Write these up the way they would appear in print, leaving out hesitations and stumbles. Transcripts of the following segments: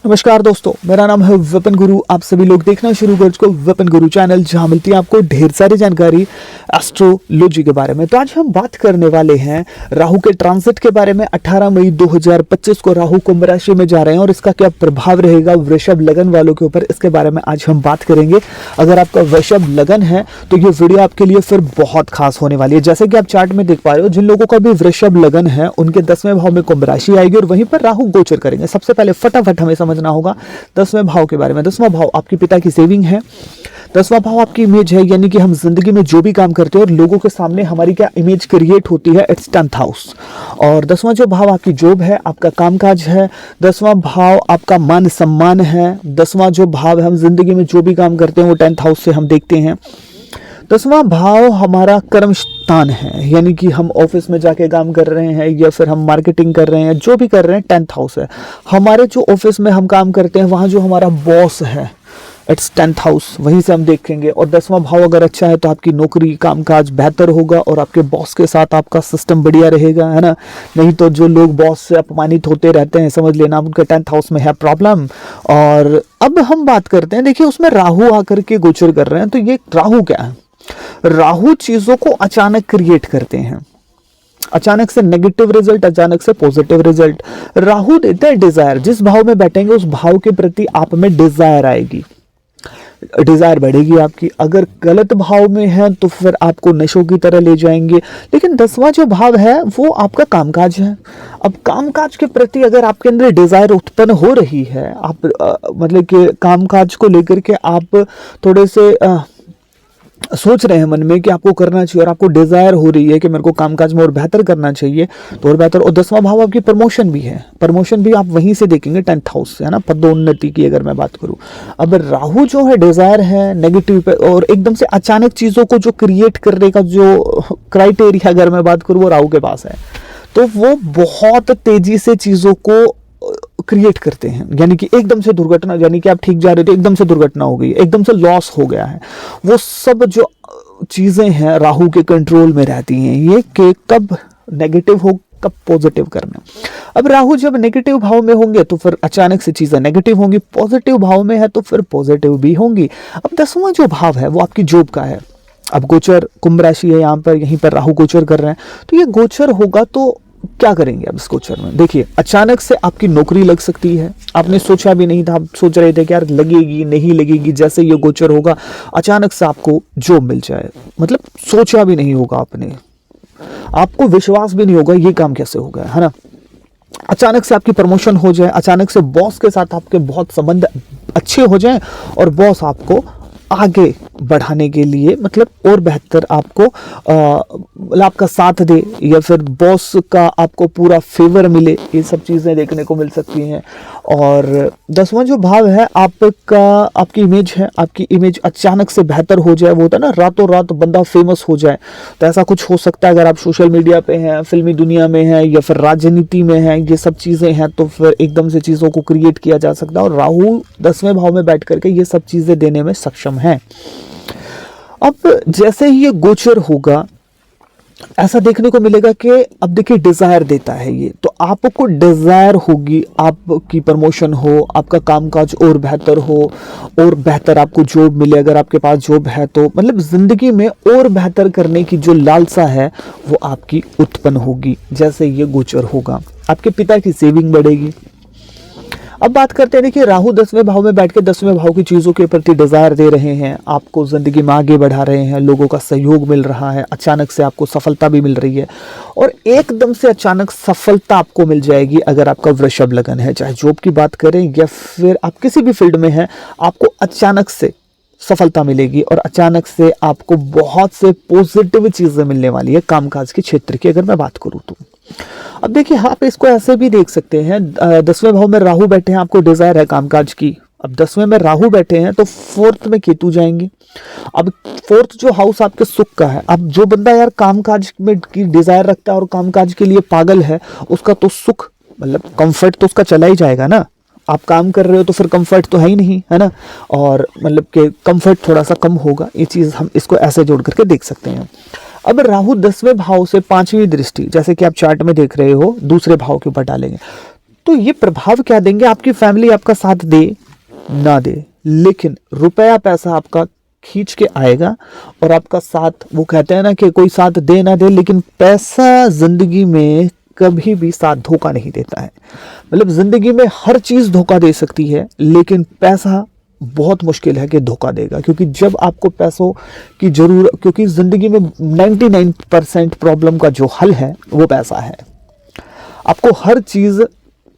नमस्कार दोस्तों, मेरा नाम है विपिन गुरु। आप सभी लोग देखना शुरू कर चुके विपिन गुरु चैनल, जहां मिलती है आपको ढेर सारी जानकारी एस्ट्रोलॉजी के बारे में। तो आज हम बात करने वाले हैं राहु के ट्रांजिट के बारे में। 18 मई 2025 को राहु कुंभ राशि में जा रहे हैं और इसका क्या प्रभाव रहेगा वृषभ लगन वालों के ऊपर, इसके बारे में आज हम बात करेंगे। अगर आपका वृषभ लगन है तो ये वीडियो आपके लिए फिर बहुत खास होने वाली है। जैसे कि आप चार्ट में देख पा रहे हो, जिन लोगों का भी वृषभ लगन है उनके 10वें भाव में कुंभ राशि आएगी और वहीं पर राहु गोचर करेंगे। सबसे पहले फटाफट हमें समझना होगा 10वें भाव के बारे में। 10वां भाव आपके पिता की सेविंग है। 10वां भाव आपकी इमेज है, यानी कि हम जिंदगी में जो भी काम करते हैं और लोगों के सामने हमारी क्या इमेज क्रिएट होती है, इट्स 10th हाउस। और 10वां जो भाव आपकी जॉब है, आपका कामकाज है। 10वां भाव आपका मान सम्मान है। 10वां जो भाव है, हम जिंदगी में जो भी काम करते हैं वो 10th हाउस से हम देखते हैं। 10वां भाव हमारा कर्म स्थान है, यानी कि हम ऑफिस में जाके काम कर रहे हैं या फिर हम मार्केटिंग कर रहे हैं, जो भी कर रहे हैं 10th हाउस है। हमारे जो ऑफिस में हम काम करते हैं वहाँ जो हमारा बॉस है, इट्स 10th हाउस, वहीं से हम देखेंगे। और 10वां भाव अगर अच्छा है तो आपकी नौकरी कामकाज बेहतर होगा और आपके बॉस के साथ आपका सिस्टम बढ़िया रहेगा, है ना। नहीं तो जो लोग बॉस से अपमानित होते रहते हैं, समझ लेना उनके 10th हाउस में है प्रॉब्लम। और अब हम बात करते हैं, देखिए उसमें राहु आकर के गोचर कर रहे हैं। तो ये राहु क्या है? राहु चीजों को अचानक क्रिएट करते हैं, अचानक से नेगेटिव रिजल्ट, अचानक से पॉजिटिव रिजल्ट। राहु देता है डिजायर। जिस भाव में बैठेंगे उस भाव के प्रति आप में डिजायर आएगी, डिजायर बढ़ेगी आपकी। अगर गलत भाव में है तो फिर आपको नशों की तरह ले जाएंगे। लेकिन 10वां जो भाव है वो आपका कामकाज है। अब कामकाज के प्रति अगर आपके अंदर डिजायर उत्पन्न हो रही है, आप मतलब कि कामकाज को लेकर के आप थोड़े से सोच रहे हैं मन में कि आपको करना चाहिए और आपको डिजायर हो रही है कि मेरे को कामकाज में और बेहतर करना चाहिए, तो और बेहतर। और 10वां भाव आपकी प्रमोशन भी है। प्रमोशन भी आप वहीं से देखेंगे 10th हाउस से, है ना, पदोन्नति की अगर मैं बात करूं। अब राहु जो है डिजायर है नेगेटिव पे, और एकदम से अचानक चीजों को जो क्रिएट करने का जो क्राइटेरिया अगर मैं बात करूं वो राहु के पास है। तो वो बहुत तेजी से चीजों को क्रिएट करते हैं, यानी कि एकदम से दुर्घटना, यानी कि आप ठीक जा रहे थे एकदम से दुर्घटना हो गई, एकदम से लॉस हो गया है। वो सब जो चीजें हैं राहु के कंट्रोल में रहती हैं, ये कि कब नेगेटिव हो कब पॉजिटिव करना। अब राहु जब नेगेटिव भाव में होंगे तो फिर अचानक से चीजें नेगेटिव होंगी, पॉजिटिव भाव में है तो फिर पॉजिटिव भी होंगी। अब 10वां जो भाव है वो आपकी जॉब का है। अब गोचर कुंभ राशि है यहाँ पर, यहीं पर राहु गोचर कर रहे हैं। तो ये गोचर होगा तो क्या करेंगे अब इस गोचर में? देखिए अचानक से आपकी नौकरी लग सकती है, आपने सोचा भी नहीं था, आप सोच रहे थे कि यार लगेगी नहीं लगेगी, जैसे ये गोचर होगा अचानक से आपको जॉब मिल जाए। मतलब सोचा भी नहीं होगा आपने, आपको विश्वास भी नहीं होगा ये काम कैसे हो गया, है ना। अचानक से आपकी प्रमोशन हो जाए, अचानक से बॉस के साथ आपके बहुत संबंध अच्छे हो जाएं और बॉस आपको आगे बढ़ाने के लिए मतलब और बेहतर आपको आपका साथ दे, या फिर बॉस का आपको पूरा फेवर मिले, ये सब चीज़ें देखने को मिल सकती हैं। और 10वां जो भाव है आपका, आपकी इमेज है, आपकी इमेज अचानक से बेहतर हो जाए। वो होता है ना रातों रात बंदा फेमस हो जाए, तो ऐसा कुछ हो सकता है। अगर आप सोशल मीडिया पे हैं, फिल्मी दुनिया में हैं या फिर राजनीति में हैं, ये सब चीज़ें हैं, तो फिर एकदम से चीज़ों को क्रिएट किया जा सकता है। और राहु 10वें भाव में बैठ करके ये सब चीज़ें देने में सक्षम है। अब जैसे ही ये गोचर होगा ऐसा देखने को मिलेगा कि अब देखिए डिजायर देता है ये, तो आपको डिजायर होगी, आपकी प्रमोशन हो, आपका कामकाज और बेहतर हो और बेहतर आपको जॉब मिले। अगर आपके पास जॉब है तो मतलब जिंदगी में और बेहतर करने की जो लालसा है वो आपकी उत्पन्न होगी जैसे ये गोचर होगा। आपके पिता की सेविंग बढ़ेगी। अब बात करते हैं, देखिए राहु 10वें भाव में बैठ के 10वें भाव की चीज़ों के प्रति डिज़ायर दे रहे हैं, आपको ज़िंदगी में आगे बढ़ा रहे हैं, लोगों का सहयोग मिल रहा है, अचानक से आपको सफलता भी मिल रही है और एकदम से अचानक सफलता आपको मिल जाएगी। अगर आपका वृषभ लगन है, चाहे जॉब की बात करें या फिर आप किसी भी फील्ड में हैं, आपको अचानक से सफलता मिलेगी और अचानक से आपको बहुत से पॉजिटिव चीज़ें मिलने वाली है कामकाज के क्षेत्र की अगर मैं बात करूँ तो। अब देखिए आप इसको ऐसे भी देख सकते हैं, 10वें भाव में राहु बैठे हैं, आपको डिजायर है कामकाज की। अब 10वें में राहु बैठे हैं तो 4th में केतु जाएंगे। अब 4th जो हाउस आपके सुख का है, अब जो बंदा यार कामकाज में की डिजायर रखता है और कामकाज के लिए पागल है, उसका तो सुख मतलब कंफर्ट तो उसका चला ही जाएगा ना। आप काम कर रहे हो तो फिर कंफर्ट तो है ही नहीं, है ना। और मतलब कि कंफर्ट थोड़ा सा कम होगा, ये चीज़ हम इसको ऐसे जोड़ करके देख सकते हैं। अब राहु 10वें भाव से 5वीं दृष्टि, जैसे कि आप चार्ट में देख रहे हो, दूसरे भाव के ऊपर डालेंगे। तो ये प्रभाव क्या देंगे, आपकी फैमिली आपका साथ दे ना दे, लेकिन रुपया पैसा आपका खींच के आएगा और आपका साथ, वो कहते हैं ना कि कोई साथ दे ना दे, लेकिन पैसा जिंदगी में कभी भी साथ धोखा नहीं देता है। मतलब जिंदगी में हर चीज धोखा दे सकती है, लेकिन पैसा बहुत मुश्किल है कि धोखा देगा, क्योंकि जब आपको पैसों की जरूरत, क्योंकि जिंदगी में 99% प्रॉब्लम का जो हल है वो पैसा है। आपको हर चीज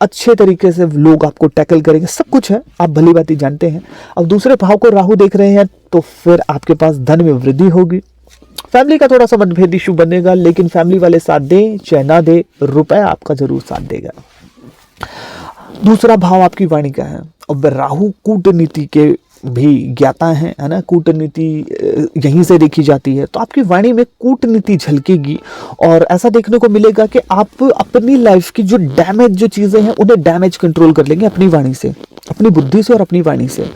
अच्छे तरीके से लोग आपको टैकल करेंगे, सब कुछ है, आप भली बात जानते हैं। अब दूसरे भाव को राहु देख रहे हैं तो फिर आपके पास धन में वृद्धि होगी, फैमिली का थोड़ा सा मतभेद इशू बनेगा, लेकिन फैमिली वाले साथ दें चाहे ना दे, रुपया आपका जरूर साथ देगा। दूसरा भाव आपकी वाणी का है। अब राहु कूटनीति के भी ज्ञाता है ना, कूटनीति यहीं से देखी जाती है, तो आपकी वाणी में कूटनीति झलकेगी और ऐसा देखने को मिलेगा कि आप अपनी लाइफ की जो डैमेज जो चीजें हैं उन्हें डैमेज कंट्रोल कर लेंगे अपनी वाणी से, अपनी बुद्धि से और अपनी वाणी से।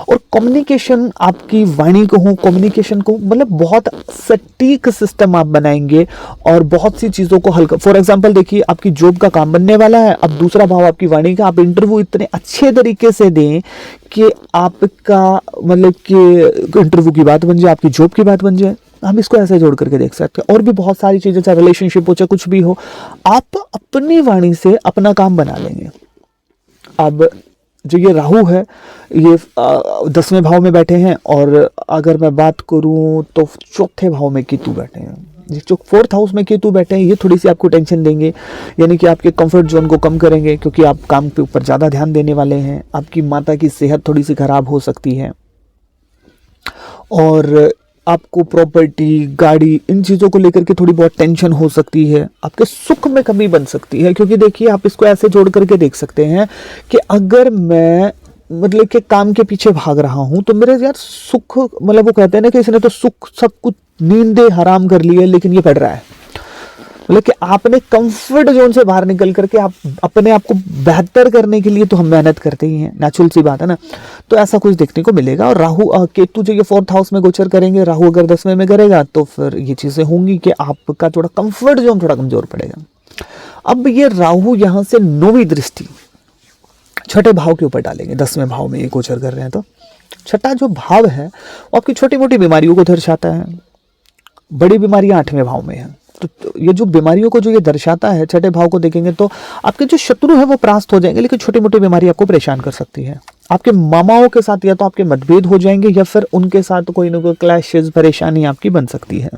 और कम्युनिकेशन आपकी वाणी को हो, कम्युनिकेशन को मतलब बहुत सटीक सिस्टम आप बनाएंगे और बहुत सी चीजों को हल्का, फॉर एग्जांपल देखिए आपकी जॉब का काम बनने वाला है, अब दूसरा भाव आपकी वाणी का, आप इंटरव्यू इतने अच्छे तरीके से दें कि आपका मतलब कि इंटरव्यू की बात बन जाए, आपकी जॉब की बात बन जाए। हम इसको ऐसे जोड़ करके देख सकते हैं, और भी बहुत सारी चीजें, चाहे रिलेशनशिप हो चाहे कुछ भी हो, आप अपनी वाणी से अपना काम बना लेंगे। अब जो ये राहु है ये 10वें भाव में बैठे हैं, और अगर मैं बात करूं तो चौथे भाव में केतु बैठे हैं। जो 4th हाउस में केतु बैठे हैं ये थोड़ी सी आपको टेंशन देंगे, यानी कि आपके कंफर्ट जोन को कम करेंगे, क्योंकि आप काम के ऊपर ज़्यादा ध्यान देने वाले हैं। आपकी माता की सेहत थोड़ी सी खराब हो सकती है, और आपको प्रॉपर्टी, गाड़ी, इन चीज़ों को लेकर के थोड़ी बहुत टेंशन हो सकती है। आपके सुख में कमी बन सकती है, क्योंकि देखिए आप इसको ऐसे जोड़ करके देख सकते हैं कि अगर मैं मतलब कि काम के पीछे भाग रहा हूं तो मेरे यार सुख, मतलब वो कहते हैं ना कि इसने तो सुख सब कुछ नींदे हराम कर ली है, लेकिन ये पड़ रहा है। मतलब कि आपने कंफर्ट जोन से बाहर निकल करके आप अपने आप को बेहतर करने के लिए तो हम मेहनत करते ही हैं, नेचुरल सी बात है ना। तो ऐसा कुछ देखने को मिलेगा। और राहु केतु जो ये 4th हाउस में गोचर करेंगे, राहु अगर 10वें में करेगा तो फिर ये चीजें होंगी कि आपका थोड़ा कंफर्ट जोन थोड़ा कमजोर पड़ेगा। अब ये राहु यहां से 9वीं दृष्टि छठे भाव के ऊपर डालेंगे, 10वें भाव में ये गोचर कर रहे हैं, तो छठा जो भाव है वो आपकी छोटी मोटी बीमारियों को दर्शाता है। बड़ी बीमारियां 8वें भाव में है, तो ये जो बीमारियों को जो ये दर्शाता है, छठे भाव को देखेंगे तो आपके जो शत्रु है वो परास्त हो जाएंगे, लेकिन छोटी मोटी बीमारी आपको परेशान कर सकती है। आपके मामाओं के साथ या तो आपके मतभेद हो जाएंगे, या फिर उनके साथ कोई ना कोई क्लैशेस, परेशानी आपकी बन सकती है।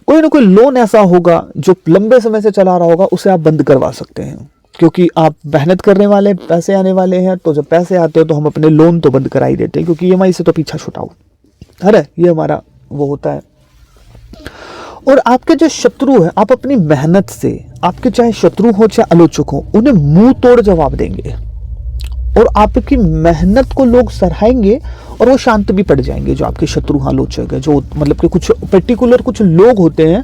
कोई ना कोई लोन ऐसा होगा जो लंबे समय से चला रहा होगा, उसे आप बंद करवा सकते हैं, क्योंकि आप मेहनत करने वाले, पैसे आने वाले हैं, तो जब पैसे आते हैं तो हम अपने लोन तो बंद करा ही देते हैं, क्योंकि EMI से तो पीछा छुटाओ, अरे ये हमारा वो होता है। और आपके जो शत्रु है, आप अपनी मेहनत से, आपके चाहे शत्रु हो चाहे आलोचक हो, उन्हें मुंह तोड़ जवाब देंगे, और आपकी मेहनत को लोग सराहेंगे और वो शांत भी पड़ जाएंगे। जो आपके शत्रु आलोचक है, जो मतलब कि कुछ पर्टिकुलर कुछ लोग होते हैं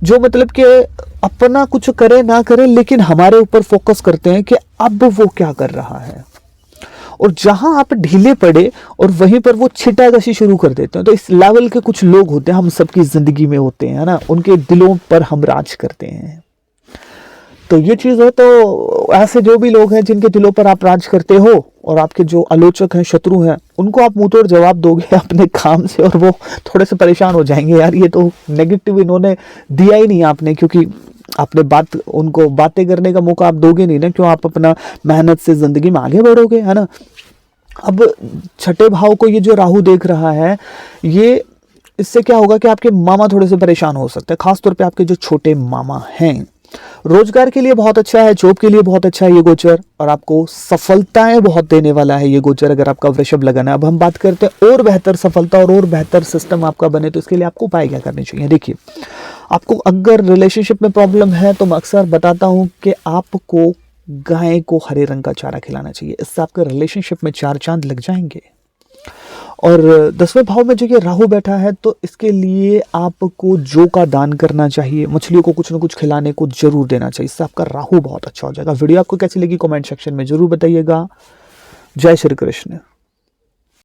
जो मतलब कि अपना कुछ करे ना करे, लेकिन हमारे ऊपर फोकस करते हैं कि अब वो क्या कर रहा है, और जहां आप ढीले पड़े और वहीं पर वो छिटाकशी शुरू कर देते हैं। तो इस लेवल के कुछ लोग होते हैं, हम सबकी जिंदगी में होते हैं, है ना, उनके दिलों पर हम राज करते हैं। तो ये चीज है। तो ऐसे जो भी लोग हैं जिनके दिलों पर आप राज करते हो, और आपके जो आलोचक हैं, शत्रु हैं, उनको आप मुंह तोड़ जवाब दोगे अपने काम से, और वो थोड़े से परेशान हो जाएंगे, यार ये तो नेगेटिव इन्होंने दिया ही नहीं आपने, क्योंकि आपने बात, उनको बातें करने का मौका आप दोगे नहीं ना, क्यों आप अपना मेहनत से जिंदगी में आगे बढ़ोगे, है ना। अब छठे भाव को ये जो राहु देख रहा है, ये इससे क्या होगा कि आपके मामा थोड़े से परेशान हो सकते हैं, खासतौर पे आपके जो छोटे मामा हैं। रोजगार के लिए बहुत अच्छा है, जॉब के लिए बहुत अच्छा है ये गोचर, और आपको सफलताएं बहुत देने वाला है ये गोचर, अगर आपका वृषभ लगन है। अब हम बात करते हैं और बेहतर सफलता और बेहतर सिस्टम आपका बने, तो इसके लिए आपको उपाय क्या करने चाहिए। देखिए, आपको अगर रिलेशनशिप में प्रॉब्लम है तो मैं अक्सर बताता हूं कि आपको गाय को हरे रंग का चारा खिलाना चाहिए, इससे आपके रिलेशनशिप में 4 चांद लग जाएंगे। और 10वें भाव में जो ये राहु बैठा है, तो इसके लिए आपको जौ का दान करना चाहिए, मछलियों को कुछ ना कुछ खिलाने को जरूर देना चाहिए, इससे आपका राहु बहुत अच्छा हो जाएगा। वीडियो आपको कैसी लगी कमेंट सेक्शन में जरूर बताइएगा। जय श्री कृष्ण।